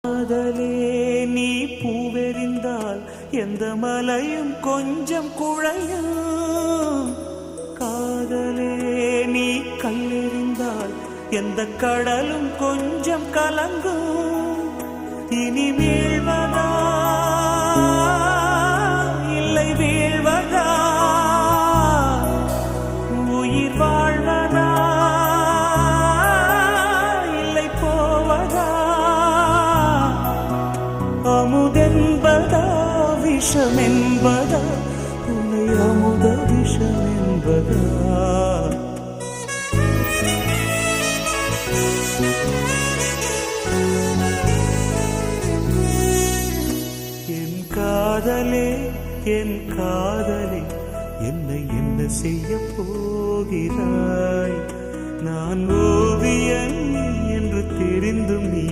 காதலே நீ பூவெறிந்தால் எந்த மலையும் கொஞ்சம் குழையும். காதலே நீ கல்லெறிந்தால் எந்த கடலும் கொஞ்சம் கலங்கும். இனி வீழ்வதா இல்லை வீழ்வதா, உயிர் வாழ்வதா இல்லை போவதா, அமுதென்பதா விஷமென்பதா, உன்னை அமுத விஷமென்பதா. என் காதலே என் காதலே, என்னை என்ன செய்ய போகிறாய்? நான் ஓவியன் என்று தெரிந்தும் நீ